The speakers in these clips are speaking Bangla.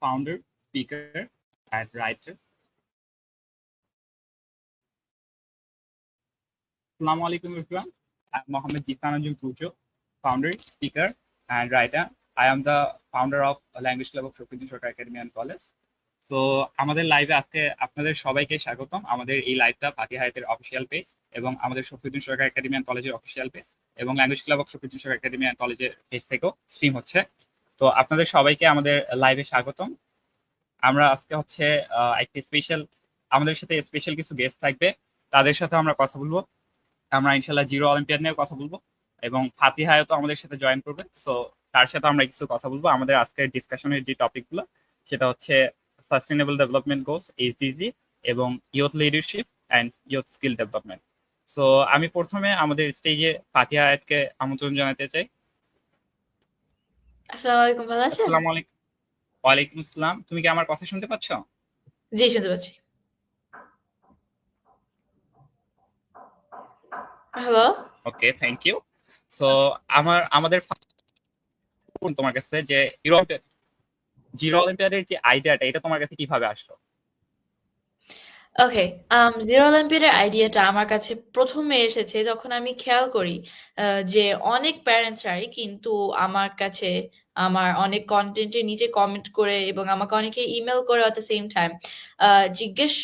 founder, speaker, and writer. Assalamu alaikum everyone. I'm Mohammed Jitananjum Pujo, founder, speaker, and writer. I am the founder of Language Club of Shofruddin Sharkar Academy and College. So আমাদের লাইভে আজকে আপনাদের সবাইকে স্বাগতম। আমাদের এই লাইভটা ফাতিহা হায়াতের অফিসিয়াল পেজ এবং আমাদের শফিউদ্দিন সরকার একাডেমি অ্যান্ড কলেজের অফিসিয়াল পেজ এবং language club of Shafiuddin Sarkar academy and কলেজের পেজ থেকেও স্ট্রিম হচ্ছে। তো আপনাদের সবাইকে আমাদের লাইভে স্বাগতম। আমরা আজকে হচ্ছে একটি স্পেশাল, আমাদের সাথে স্পেশাল কিছু গেস্ট থাকবে, তাদের সাথে আমরা কথা বলবো। আমরা ইনশাল্লাহ জিরো অলিম্পিয়াড নিয়ে কথা বলবো এবং ফাতিহা হায়াতও আমাদের সাথে জয়েন করবে। সো তার সাথে আমরা কিছু কথা বলবো। আমাদের আজকের ডিসকাশনের যে টপিকগুলো সেটা হচ্ছে সাস্টেনেবল ডেভেলপমেন্ট গোলস এসডিজি এবং youth leadership and youth skill development. So আমি প্রথমে আমাদের স্টেজে ফাতিহা হায়াতকে আমন্ত্রণ জানাতে চাই। আসসালামু আলাইকুম, ভালো আছেন? আসসালামু আলাইকুম। ওয়ালাইকুম আসসালাম। তুমি কি আমার কথা শুনতে পাচ্ছ? জি, শুনতে পাচ্ছি। Hello. Okay, thank you. So আমাদের তোমার কাছে যে জিরো অলিম্পিয়াডের যে আইডিয়াটা, এটা তোমার কাছে কিভাবে আসলো? ওকে, জিরো অলিম্পিয়াডের আইডিয়াটা আমার কাছে প্রথমে এসেছে যখন আমি খেয়াল করি যে অনেক প্যারেন্টসরাই কিন্তু আমার কাছে আমার অনেক কন্টেন্টের নিচে কমেন্ট করে এবং আমাকে অনেকে ইমেল করে অ্যাট দ্য সেম টাইম জিজ্ঞেস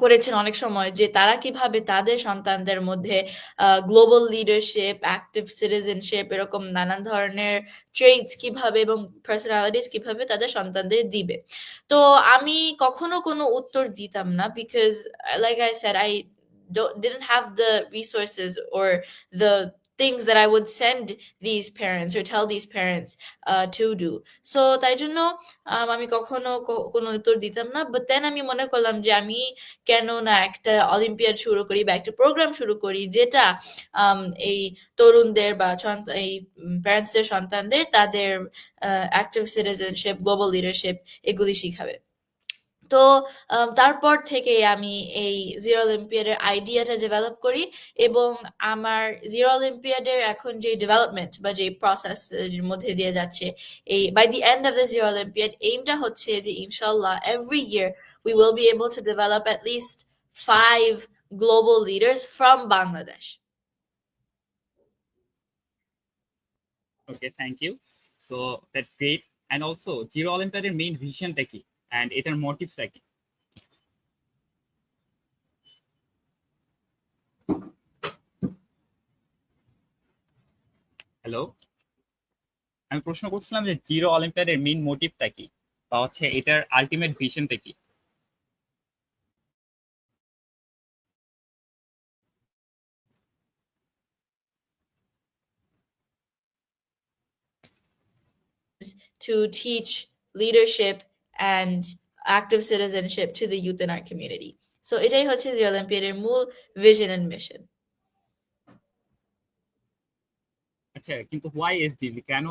করেছেন অনেক সময় যে তারা কিভাবে তাদের সন্তানদের মধ্যে গ্লোবাল লিডারশিপ, অ্যাক্টিভ সিটিজেনশিপ এরকম নানান ধরনের ট্রেটস কিভাবে এবং পার্সোনালিটিস কিভাবে তাদের সন্তানদের দিবে। তো আমি কখনো কোনো উত্তর দিতাম না, because like I said I didn't have the resources or the things that I would send these parents or tell these parents to do. So তাই জন্য আমি কখনো কোনো উত্তর দিতাম না। বাট দেন আমি মনে করলাম যে আমি কেন না একটা অলিম্পিয়াড শুরু করি বা একটা প্রোগ্রাম শুরু করি যেটা এই তরুণদের বা এই প্যারেন্টসদের সন্তানদের তাদের অ্যাক্টিভ সিটিজেনশিপ, গ্লোবাল লিডারশিপ এগুলি শিখাবে। তো তারপর থেকে আমি এই জিরো অলিম্পিয়াডের আইডিয়াটা ডেভেলপ করি এবং আমার জিরো অলিম্পিয়াডের এখন যে ডেভেলপমেন্ট বা যে প্রসেস এর মধ্যে দিয়ে যাচ্ছে, এই by the end of the zero olympiad এইমটা হচ্ছে যে ইনশাল্লাহ every year we will be able to develop at least 5 global leaders from Bangladesh. Okay, thank you. So that's great. And also zero অলিম্পিয়াডের মেইন ভিশনটা কি and এটার মোটিভটা কি? হ্যালো, আমি প্রশ্ন করছিলাম যে জিরো অলিম্পিয়াডের মেইন মোটিভটা কি বা হচ্ছে এটার আলটিমেট ভিশনটা কি? To teach leadership and active citizenship to the youth in our community. So এটাই হচ্ছে যে অলিম্পিয়াডের মূল vision and mission. আচ্ছা, কিন্তু হোয়াই এসডিজি? কেন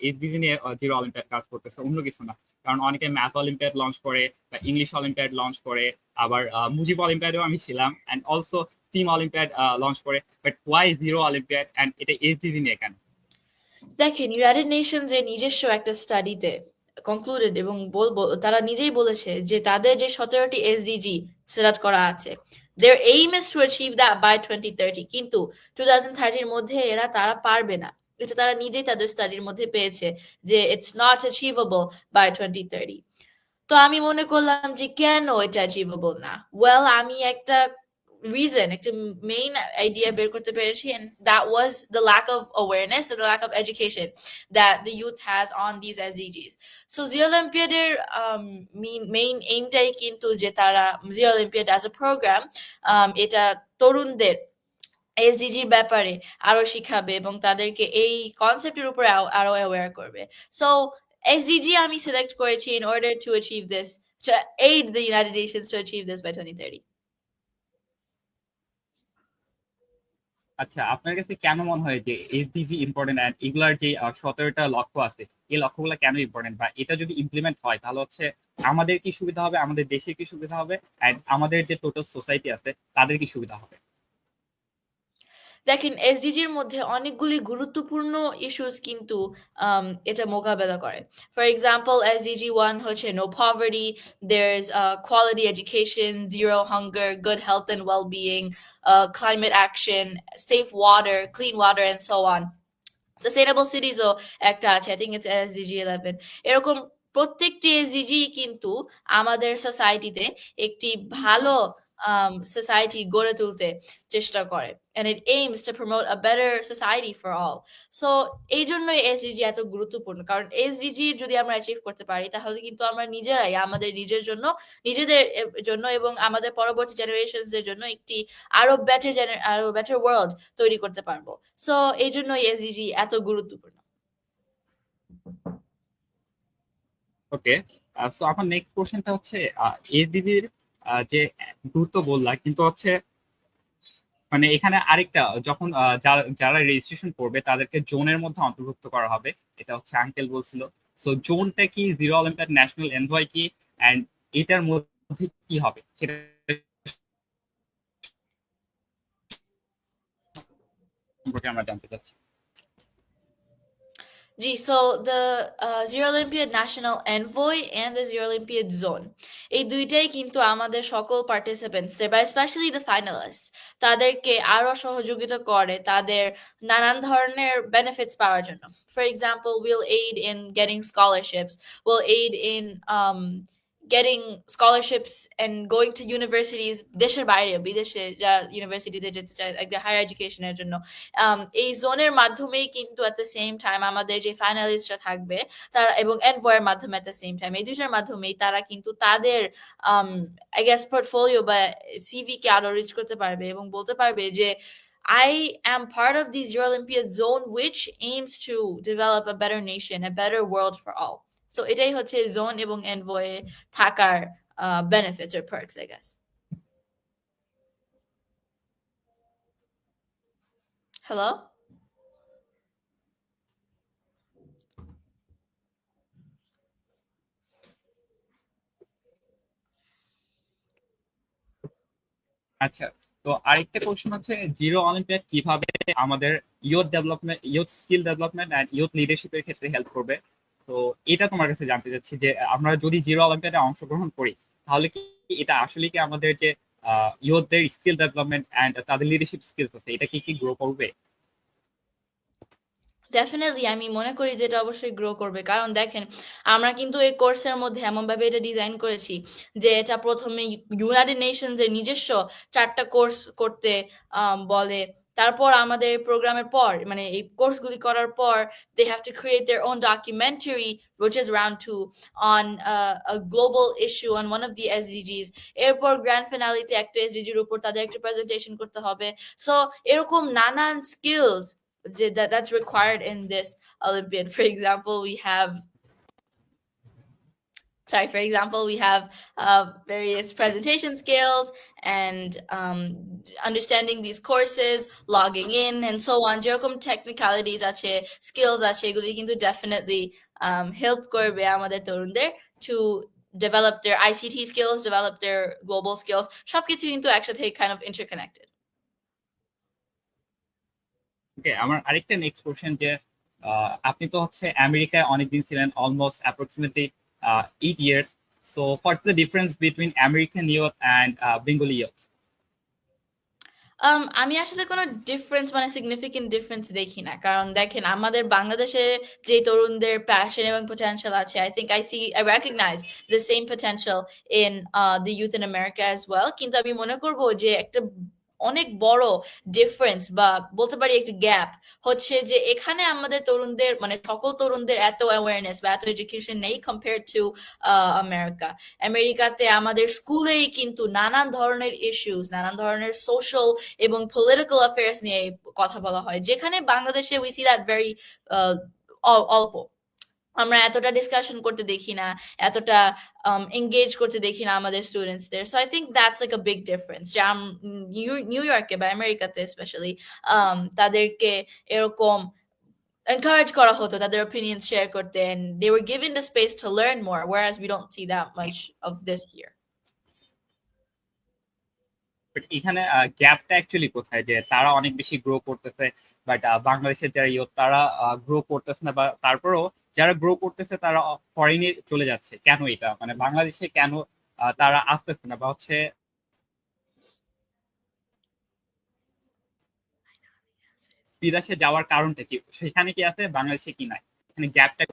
এসডিজি নিয়ে জিরো অলিম্পিয়াড কাজ করতেছে, অন্য কিছু না? কারণ অনেকে ম্যাথ অলিম্পিয়াড লঞ্চ করে বা ইংলিশ অলিম্পিয়াড লঞ্চ করে, আবার মুজিব অলিম্পিয়াডেও আমি ছিলাম, and also team olympiad launch করে, but why zero olympiad and এটা এসডিজি নিয়ে কেন? দেখেন, ইউনাইটেড নেশনস এর নিজস্ব একটা স্টাডিতে কনক্লুডেড এবং তারা নিজেই বলেছে যে তাদের যে 17টি এসডিজি সেট করা আছে, their aim is to achieve that by 2030, কিন্তু 2030 এর মধ্যে তারা পারবে না। এটা তারা নিজেই তাদের স্টাডির মধ্যে পেয়েছে যে it's not achievable by 2030। তো আমি মনে করলাম যে কেন এটা achievable না? ওয়েল, আমি একটা reason, একটা main idea বের করতে পেরেছি, and that was the lack of awareness and the lack of education that the youth has on these SDGs. So Zero Olympiad এর main aimটাই কিন্তু যে তারা Zero Olympiad as a program এটা তরুণদের এসডিজির ব্যাপারে আরো শিখাবে এবং তাদেরকে এই কনসেপ্টের উপরে আরো অ্যাওয়্যার করবে। সো এসডিজি আমি সিলেক্ট করেছি in order to achieve this, to aid the United Nations to achieve this by 2030. আচ্ছা, আপনার কাছে কেন মনে হয় যে এসডিজি ইম্পর্টেন্ট অ্যান্ড এগুলার যে 17টা লক্ষ্য আছে, এই লক্ষ্যগুলো কেন ইম্পর্টেন্ট, বা এটা যদি ইমপ্লিমেন্ট হয় তাহলে হচ্ছে আমাদের কি সুবিধা হবে, আমাদের দেশের কি সুবিধা হবে, অ্যান্ড আমাদের যে টোটাল সোসাইটি আছে তাদের কি সুবিধা হবে? দেখেন এসডিজির মধ্যে অনেকগুলি গুরুত্বপূর্ণ ইস্যুস কিন্তু এটা মোকাবেলা করে। ফর এক্সাম্পল এসডিজি 1 হচ্ছে no poverty, there's quality education, zero hunger, good health and well-being, climate action, safe water, clean water and so on. Sustainable সিটিজও একটা আছে, আই থিঙ্ক ইটস এসডিজি 11। এরকম প্রত্যেকটি এসডিজি কিন্তু আমাদের সোসাইটিতে একটি ভালো সোসাইটি গড়ে তুলতে চেষ্টা করে, and it aims to promote a better society for all. So এই জন্যই এসডিজি এত গুরুত্বপূর্ণ, কারণ এসডিজি যদি আমরা অ্যাচিভ করতে পারি তাহলে কিন্তু আমরা নিজেরাই আমাদের নিজের জন্য, নিজেদের জন্য এবং আমাদের পরবর্তী জেনারেশনসদের জন্য একটি আরো বেটার ওয়ার্ল্ড তৈরি করতে পারবো। সো এই জন্যই এসডিজি এত গুরুত্বপূর্ণ। ওকে, সো আমার নেক্সট কোশ্চেনটা হচ্ছে এসডিজির যে গুরুত্ব বললা, কিন্তু হচ্ছে মানে এখানে আরেকটা যখন যারা রেজিস্ট্রেশন করবে তাদেরকে জোনের মধ্যে অন্তর্ভুক্ত করা হবে, এটা হচ্ছে আঙ্কেল বলছিল। সো জোনটা কি, জিরো অলিম্পিয়াড ন্যাশনাল এনভয় কি, এন্ড এটার মধ্যে কি হবে সেটা সম্পর্কে আমরা জানতে চাচ্ছি। জি, so the Zero Olympiad National Envoy and the Zero Olympiad Zone, এই দুইটাই কিন্তু আমাদের সকল পার্টিসিপেন্টসদের বা স্পেশালি দ্য ফাইনালিস্ট তাদেরকে আরো সহযোগিতা করে তাদের নানান ধরনের বেনিফিটস পাওয়ার জন্য। For example, will aid in getting scholarships, will aid in getting scholarships and going to universities দেশের বাইরে বিদেশে যা ইউনিভার্সিটিতে যেতে চায় একটা হায়ার এডুকেশনের জন্য। এই জোনের মাধ্যমেই কিন্তু এট দ্য সেম টাইম আমাদের যে ফাইনালিস্টরা থাকবে তারা এবং এনভয়ের মাধ্যমে এট দ্য সেম টাইম এই দুইটার মাধ্যমেই তারা কিন্তু তাদের আই গেস পোর্টফোলিও বা সিভি কে আরো রিচ করতে পারবে এবং বলতে পারবে যে I am part of the Zero Olympiad Zone, which aims to develop a better nation, a better world for all. So এটাই হচ্ছে জোন এবং এনভয়ে থাকার benefits or perks, I guess. Hello? আচ্ছা, তো আরেকটা কোশ্চেন হচ্ছে জিরো অলিম্পিয়াড কিভাবে আমাদের youth development, youth skill development and youth লিডারশিপের ক্ষেত্রে হেল্প করবে। তো এটা তোমার কাছে জানতে চাচ্ছি যে আমরা যদি জিরো অলিম্পিয়াডে অংশগ্রহণ করি তাহলে কি এটা আসলে কি আমাদের যে ইয়ুথদের স্কিল ডেভেলপমেন্ট এন্ড তাদের লিডারশিপ স্কিলস আছে এটা কি কি গ্রো করবে? ডেফিনেটলি আমি মনে করি যে এটা অবশ্যই গ্রো করবে, কারণ দেখেন আমরা কিন্তু এই কোর্সের মধ্যে এমনভাবে এটা ডিজাইন করেছি যে এটা প্রথমে ইউনাইটেড নেশনস এর নিজস্ব 4টা কোর্স করতে বলে। তারপর আমাদের প্রোগ্রামের পর মানে এই কোর্সগুলি করার পর they have to create their own documentary which is round 2 on a global issue on one of the SDGs। এরপর গ্র্যান্ড ফিনালিতে একটা এসডিজির উপর তাদের একটা প্রেজেন্টেশন করতে হবে। সো এরকম নানান skills that's required in this Olympiad. For example, we have various presentation skills and understanding these courses, logging in and so on. যেরকম technicalities আছে, skills আছে, এগুলি কিন্তু definitely help করবে আমাদের তরুণদের to develop their ICT skills, develop their global skills. সবকিছু কিন্তু একসাথে kind of interconnected. ওকে, আমার আরেকটা নেক্সট কোশ্চেন যে আপনি তো হচ্ছে আমেরিকায় অনেকদিন ছিলেন, almost approximately 8 years. So what's the difference between American youth and Bengali youth? আমি আসলে কোনো ডিফারেন্স মানে সিগনিফিকেন্ট ডিফারেন্স দেখি না, কারণ দেখেন আমাদের বাংলাদেশে যে তরুণদের প্যাশন এবং পটেনশিয়াল আছে, I recognize the same potential in the youth in America as well। কিন্তু আমি মনে করব যে একটা অনেক বড় ডিফারেন্স বা বলতে পারি একটা গ্যাপ হচ্ছে যে এখানে আমাদের তরুণদের মানে সকল তরুণদের এত অ্যাওয়ারনেস বা এত এডুকেশন নেই কম্পেয়ার টু আমেরিকা। আমেরিকাতে আমাদের স্কুলেই কিন্তু নানান ধরনের ইস্যুস, নানান ধরনের সোশ্যাল এবং পলিটিক্যাল অ্যাফেয়ার্স নিয়ে কথা বলা হয়, যেখানে বাংলাদেশে উই সি দ্যাট ভেরি অল্প। আমরা এতটা ডিসকাশন করতে দেখি না, এতটা এঙ্গেজ করতে দেখি না আমাদের স্টুডেন্টসদের। So I think that's like a big difference যে নিউ ইয়র্কে বা আমেরিকাতে স্পেশালি তাদেরকে এরকম encourage করা হতো তাদের opinions share করতে, and they were given the space to learn more, whereas we don't see that much of this here. But এখানে গ্যাপটা অ্যাকচুয়ালি কোথায়, যে তারা অনেক বেশি গ্রো করতেছে বাট বাংলাদেশের যারা ইয়ুথ তারা গ্রো করতেছে না, বা তারপরেও যারা গ্রো করতেছে তারা ফরেনে চলে যাচ্ছে, কেন এটা মানে বাংলাদেশে কেন তারা আসতেছে না, বা হচ্ছে বিদেশে যাওয়ার কারণটা কি, সেখানে কি আছে বাংলাদেশে কি নাই, এখানে গ্যাপটা।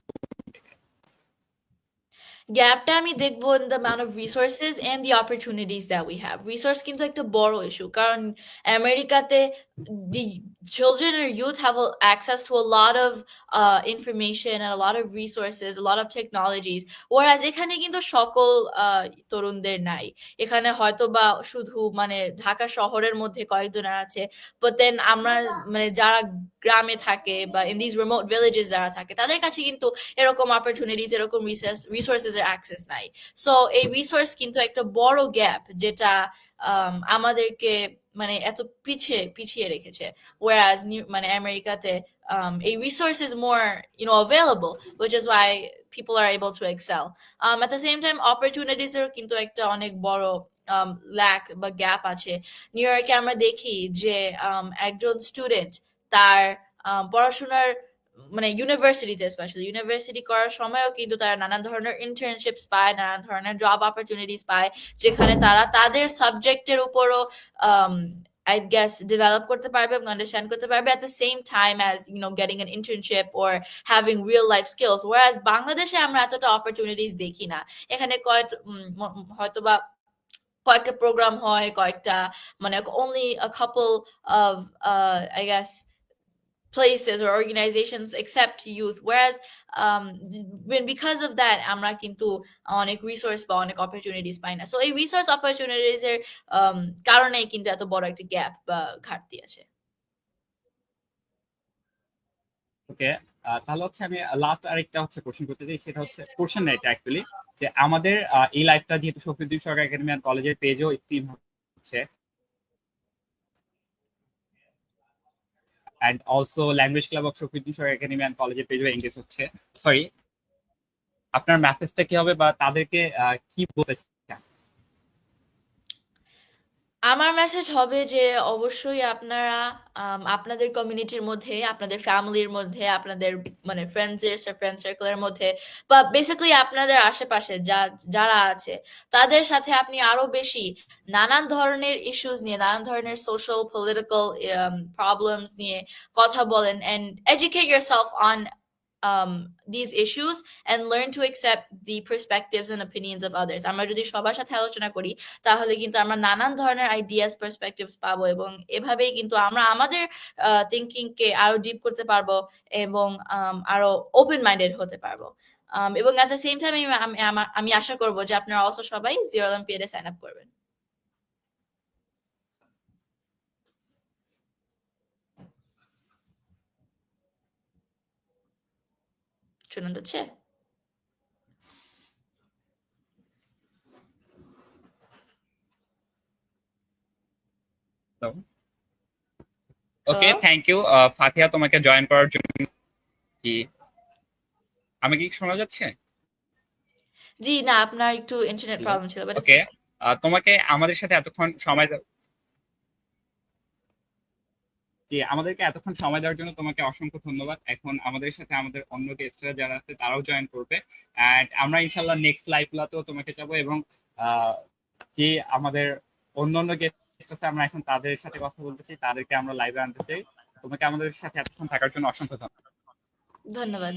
গ্যাপটা আমি দেখবো in the amount of resources and the opportunities that we have. Resource কিন্তু একটা বড় ইস্যু, কারণ আমেরিকাতে the children or youth have access to a lot of information and a lot of resources, a lot of technologies, whereas এখানে কিন্তু সকল তরুণদের নাই। এখানে হয়তো বা শুধু মানে ঢাকা শহরের মধ্যে কয়েকজনের আছে, but then আমরা মানে যারা গ্রামে থাকে বা in these remote villages যারা থাকে তাদের কাছে কিন্তু এরকম অপরচুনিটিস, এরকম রিসোর্সেস এর অ্যাক্সেস নাই। সো এই রিসোর্স কিন্তু একটা বড় গ্যাপ, যেটা আমাদেরকে মানে এত পিছিয়ে রেখেছে। whereas মানে আমেরিকাতে a resource is more, available, which is why people are able to excel. At the same time opportunities এর কিন্তু একটা অনেক বড় ল্যাক বা গ্যাপ আছে। নিউ ইয়র্কে আমরা দেখি যে একজন স্টুডেন্ট তার পড়াশোনার মানে ইউনিভার্সিটিতে, স্পেশালি ইউনিভার্সিটি করার সময়ও কিন্তু তারা নানান ধরনের ইন্টার্নশিপস পায়, নানান ধরনের জব অপরচুনিটিস পায়, যেখানে তারা তাদের সাবজেক্টের উপরও I guess develop করতে পারবে এবং understand করতে পারবে at the same time as getting an internship or having real life skills, whereas বাংলাদেশে আমরা এতটা opportunities দেখি না। এখানে হয়তোবা কয়েকটা প্রোগ্রাম হয়, কয়েকটা মানে only a couple of I guess places or organizations accept youth, whereas when because of that আমরা কিন্তু অনেক রিসোর্স বা অনেক অপরচুনিটিস পাই না। সো এই রিসোর্স অপরচুনিটিস এর কারণেই কিন্তু এত বড় একটা গ্যাপ বা ঘাটতি আছে। ওকে, তাহলে হচ্ছে আমি লাস্ট আরেকটা হচ্ছে কোশ্চেন করতে চাই, সেটা হচ্ছে কোশ্চেন না এটা অ্যাকচুয়ালি, যে আমাদের এই লাইফটা যেহেতু শক্তিদ্বীপ সরকার একাডেমি অ্যান্ড কলেজের পেজও স্ট্রিম হচ্ছে, and also language club of Shaktidwip Sarkar academy and কলেজের পেজও এঙ্গেজ হচ্ছে, সরি আপনার মেসেজটা কি হবে বা তাদেরকে কি বলতে চান? আমার মেসেজ হবে যে অবশ্যই আপনারা আপনাদের কমিউনিটির মধ্যে, আপনাদের ফ্যামিলির মধ্যে, আপনাদের মানে ফ্রেন্ড সার্কেলের মধ্যে বা বেসিক্যালি আপনাদের আশেপাশে যারা আছে তাদের সাথে আপনি আরো বেশি নানান ধরনের ইস্যুস নিয়ে, নানান ধরনের সোশ্যাল পলিটিক্যাল প্রবলেমস নিয়ে কথা বলেন and educate yourself on these issues and learn to accept the perspectives and opinions of others. আমরা যদি সবার সাথে আলোচনা করি তাহলে কিন্তু আমরা নানান ধরনের আইডিয়াস পার্সপেক্টিভস পাবো, এবং এভাবেই কিন্তু আমরা আমাদের থিঙ্কিং কে আরো ডিপ করতে পারবো এবং আরো ওপেন মাইন্ডেড হতে পারবো। এবং এট দ্য সেম টাইম আমি আশা করবো যে আপনারা অলসো সবাই জিরো অলিম্পিয়াডে সাইন আপ করবেন। শোনা যাচ্ছে? ওকে, হ্যালো? থ্যাংক ইউ ফাতিহা তোমাকে জয়েন করার জন্য। কি আমি কি শোনা যাচ্ছে? জি না, আপনার একটু ইন্টারনেট হ্যালো, প্রবলেম ছিল, বাট ইটস ওকে, ওকে। তোমাকে আমাদের সাথে এতক্ষণ সময় জি, আমাদেরকে এতক্ষণ সময় দেওয়ার জন্য তোমাকে অসংখ্য ধন্যবাদ। এখন আমাদের সাথে আমাদের অন্য গেস্টরা যারা আছে তারাও জয়েন করবে, এন্ড আমরা ইনশাল্লাহ নেক্সট লাইভ গুলাতেও তোমাকে যাবো, এবং আহ, যে আমাদের অন্য গেস্ট আছে আমরা এখন তাদের সাথে কথা বলতে চাই, তাদেরকে আমরা লাইভে আনতে চাই। তোমাকে আমাদের সাথে এতক্ষণ থাকার জন্য অসংখ্য ধন্যবাদ। ধন্যবাদ।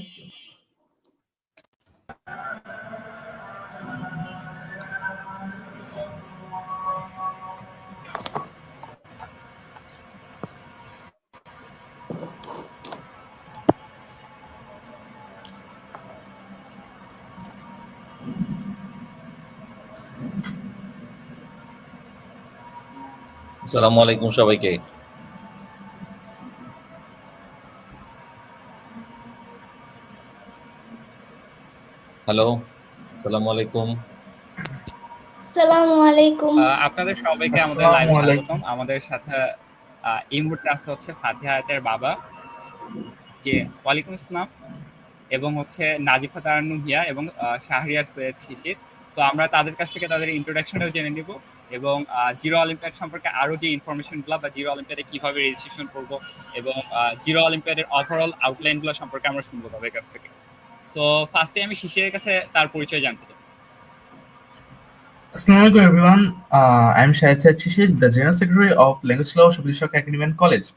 আসসালামু আলাইকুম সবাইকে। হ্যালো, আসসালামু আলাইকুম। আসসালামু আলাইকুম। আপনাদের সবাইকে আমাদের আসসালামু লাইভে আলাইকুম। স্বাগতম। আমাদের সাথে এই মুহূর্তে আছে হচ্ছে ফাতিহা হায়াতের বাবা, যে ওয়ালাইকুম আসসালাম, এবং হচ্ছে নাজিফা তারান্নুম হিয়া এবং শাহরিয়ার সৈয়দ শিশির। সো আমরা তাদের কাছ থেকে তাদের ইন্ট্রোডাকশনটাও জেনে নিব। এবং জিরো অলিম্পিয়াড সম্পর্কে আরো যে ইনফরমেশনগুলো বা জিরো অলিম্পিয়াডে কিভাবে রেজিস্ট্রেশন করব এবং জিরো অলিম্পিয়াডের ওভারঅল আউটলাইনগুলো সম্পর্কে আমরা শুনবো তাদের কাছ থেকে। সো ফার্স্টে আমি শিশিরের কাছে তার পরিচয় জানতে চাই। Assalamualaikum everyone. I'm Shahid Said Shishir, the General Secretary of Language Law, Shubhishak Academy and College.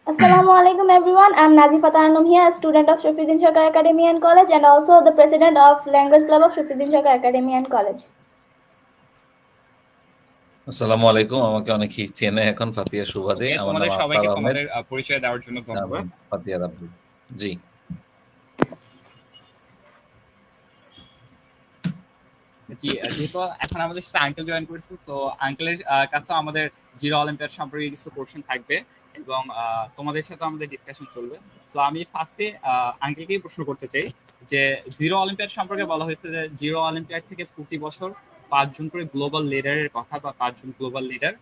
Assalamualaikum everyone. I'm Nazifa Tarnum here, a student of Shafiuddin Shakar Academy and College and also the president of Language Club of Shafiuddin Shakar Academy and College. আসসালামু আলাইকুম। আমাকে অনেকেই চেনে এখন ফাতিয়া সুবাদে। Okay, আমার নাম তোমাদের আফতাব সবাইকে আহমেদ। তোমাদের পরিচয় দেওয়ার জন্য ধন্যবাদ। ফাতিয়া রাব্বি। জি। জি, যেহেতু এখন আমাদের সাথে আঙ্কেল জয়েন করেছে, তো আঙ্কেলের কাছে আমাদের জিরো অলিম্পিয়াড সম্পর্কে কিছু কোশ্চেন থাকবে এবং তোমাদের সাথে আমাদের ডিসকাশন চলবে। তো আমি ফার্স্টে আঙ্কেলকেই প্রশ্ন করতে চাই যে জিরো অলিম্পিয়াড সম্পর্কে বলা হয়েছে যে জিরো অলিম্পিয়াড থেকে প্রতি বছর 5 জন করে গ্লোবাল লিডারের কথা বা 5 জন গ্লোবাল লিডার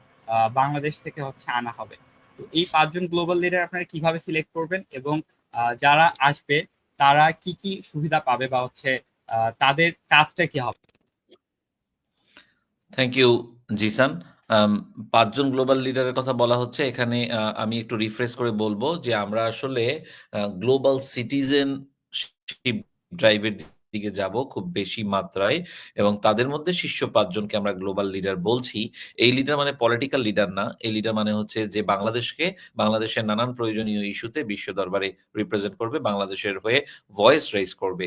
বাংলাদেশ থেকে হচ্ছে আনা হবে। তো এই 5 জন গ্লোবাল লিডার আপনারা কিভাবে সিলেক্ট করবেন এবং যারা আসবে তারা কি কি সুবিধা পাবে বা হচ্ছে তাদের কাজটা কি হবে? Thank you Zisan. 5 জন গ্লোবাল লিডারের কথা বলা হচ্ছে। এখানে আমি একটু রিফ্রেশ করে বলবো যে আমরা আসলে গ্লোবাল সিটিজেনশিপ ড্রাইভের দিকে যাব খুব বেশি মাত্রায় এবং তাদের মধ্যে শীর্ষ 5 জনকে আমরা গ্লোবাল লিডার বলছি। এই লিডার মানে পলিটিক্যাল লিডার না। এই লিডার মানে হচ্ছে যে বাংলাদেশের নানান প্রয়োজনীয় ইস্যুতে বিশ্ব দরবারে রিপ্রেজেন্ট করবে, বাংলাদেশের হয়ে ভয়েস রেইজ করবে।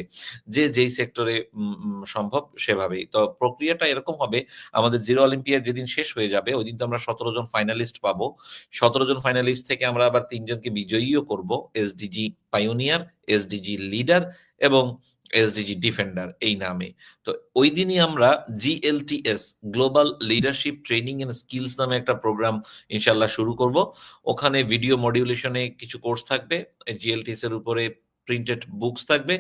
যে যেই সেক্টরে সম্ভব সেভাবেই। তো প্রক্রিয়াটা এরকম হবে, আমাদের জিরো অলিম্পিয়াড যেদিন শেষ হয়ে যাবে ওইদিন তো আমরা 17 জন ফাইনালিস্ট পাবো। 17 জন ফাইনালিস্ট থেকে আমরা আবার 3 জনকে বিজয়ীও করব। এসডিজি পাইওনিয়ার, এসডিজি লিডার এবং এসডিজি ডিফেন্ডার এই নামে। তো ওই দিনই আমরা GLTS global leadership training and skills নামে একটা প্রোগ্রাম ইনশাল্লাহ শুরু করব। ওখানে ভিডিও মডিউলেশনে কিছু কোর্স থাকবে, জিএলটিএস এর উপরে প্রিন্টেড বুকস থাকবে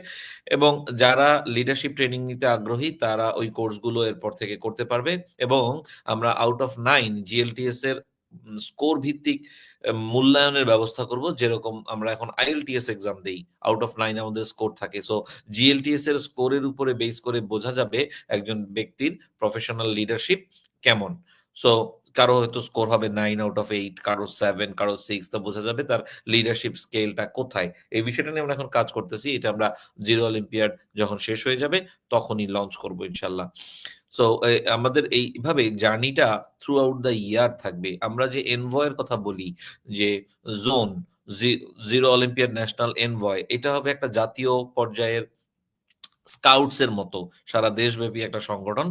এবং যারা লিডারশিপ ট্রেনিং নিতে আগ্রহী তারা ওই কোর্সগুলো এরপর থেকে করতে পারবে এবং আমরা আউট অফ 9 জিএলটিএস এর স্কোর ভিত্তিক মূল্যায়নের ব্যবস্থা করব, যেরকম আমরা এখন আইএলটিএস এক্সাম দেই, আউট অফ 9 আমাদের স্কোর থাকে। সো জিএলটিএস এর স্কোরের উপরে বেস করে বোঝা যাবে একজন ব্যক্তির প্রফেশনাল লিডারশিপ কেমন। সো কারো হয়তো স্কোর হবে 9 আউট অফ 8, কারো 7, কারো 6, তো বোঝা যাবে তার লিডারশিপ স্কেলটা কোথায়। এই বিষয়টা নিয়ে আমরা এখন কাজ করতেছি। এটা আমরা জিরো অলিম্পিয়াড যখন শেষ হয়ে যাবে তখনই লঞ্চ করব ইনশাল্লাহ। সো আমাদের এইভাবে জার্নিটা থ্রু আউট দ্য ইয়ার থাকবে। আমরা যে এনভয়ের কথা বলি, যে zone zero olympiad national envoy, এটা হবে একটা জাতীয় পর্যায়ের স্কাউটস এর মতো সারা দেশব্যাপী একটা সংগঠন।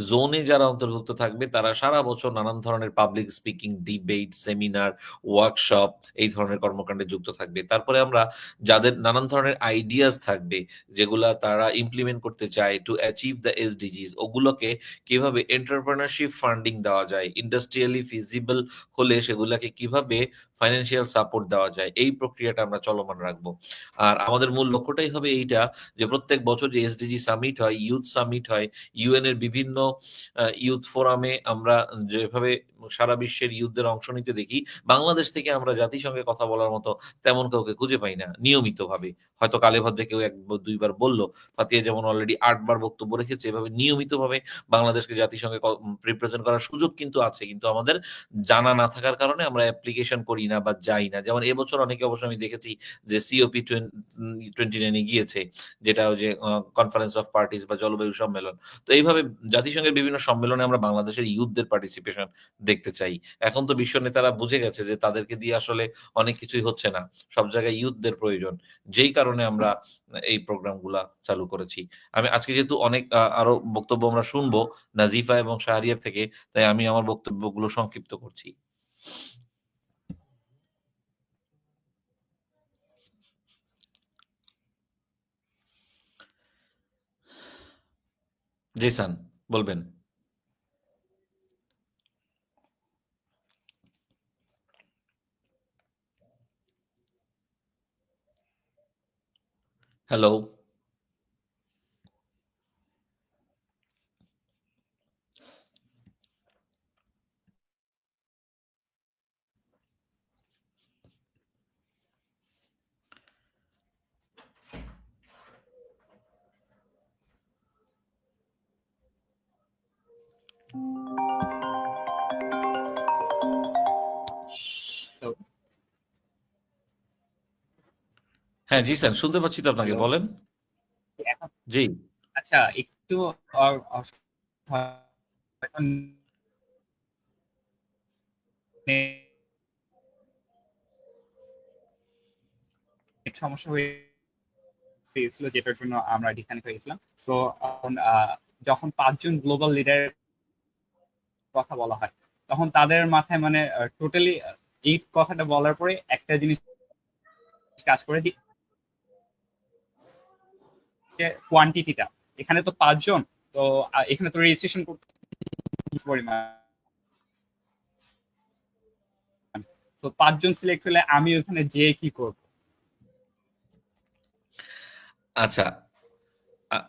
জোনে যারা অন্তর্ভুক্ত থাকবে তারা সারা বছর নানান ধরনের public speaking, debate, seminar, workshop এই ধরনের কর্মকাণ্ডে যুক্ত থাকবে। তারপরে আমরা যাদের নানান ধরনের আইডিয়াস থাকবে যেগুলা তারা ইমপ্লিমেন্ট করতে চায় টু অ্যাচিভ দ্য এসডিজিস, ওগুলোকে কিভাবে এন্টারপ্রেনারশিপ ফান্ডিং দেওয়া যায়, ইন্ডাস্ট্রিয়ালি ফিজিবল হলে সেগুলাকে কিভাবে ফাইন্যান্সিয়াল সাপোর্ট দেওয়া যায়, এই প্রক্রিয়াটা আমরা চলমান রাখবো। আর আমাদের মূল লক্ষ্যটাই হবে এইটা যে প্রত্যেক বছর যে এসডিজি সামিট হয়, ইউথ সামিট হয়, ইউএন এর বিভিন্ন ইউথ ফোরামে আমরা যেভাবে সারা বিশ্বের ইউথদের অংশ নিতে দেখি, বাংলাদেশ থেকে আমরা জাতিসংঘে কথা বলার মতো তেমন কাউকে খুঁজে পাই না নিয়মিতভাবে। হয়তো কালে ভদ্রে কেউ 1-2 বার বলল, ফাতিয়া যেমন অলরেডি 8 বার বক্তব্য রেখেছে। এভাবে নিয়মিতভাবে বাংলাদেশকে জাতিসংঘে রিপ্রেজেন্ট করার সুযোগ কিন্তু আছে, কিন্তু আমাদের জানা না থাকার কারণে আমরা অ্যাপ্লিকেশন করি না বা যাই না। যেমন এবছর অনেকে অবশ্য আমি দেখেছি যে সিওপি 29 গিয়েছে, যেটা ওই যে কনফারেন্স অফ পার্টিস বা জলবায়ু সম্মেলন। তো এইভাবে জাতিসংঘের বিভিন্ন সম্মেলনে আমরা বাংলাদেশের ইউথদের পার্টিসিপেশন দেখতে চাই। এখন তো বিশ্ব নেতারা বুঝে গেছে যে তাদেরকে দিয়ে আসলে অনেক কিছুই হচ্ছে না, সব জায়গায় ইউথদের প্রয়োজন। যেই কারণে আমরা এই প্রোগ্রামগুলা চালু করেছি। আমি আজকে যেহেতু অনেক আরো বক্তব্য আমরা শুনবো নাজিফা এবং শাহরিয়ার থেকে, তাই আমি আমার বক্তব্যগুলো সংক্ষিপ্ত করছি। জিসান বলবেন। হ্যালো। তো হ্যাঁ জিসান, শুনতে পাচ্ছি তো আপনাকে, হ্যালো, বলেন। এখন জি। আচ্ছা একটু এখন নেট সমস্যা হয়েছিল, যেটার জন্য আমরা ডিসকানেক্ট হয়ে গেছিলাম। সো যখন 5 জন গ্লোবাল লিডারের কথা বলা হয়, তখন তাদের মাথায় মানে টোটালি এই কথাটা বলার পরে একটা জিনিস কাজ করে, যে কোয়ান্টিটিটা। এখানে তো 5 জন, তো এখানে তো রেজিস্ট্রেশন করতে পরিমাণ, তো 5 জন সিলেক্ট হলে আমি ওখানে যেয়ে কি করব? আচ্ছা, আ-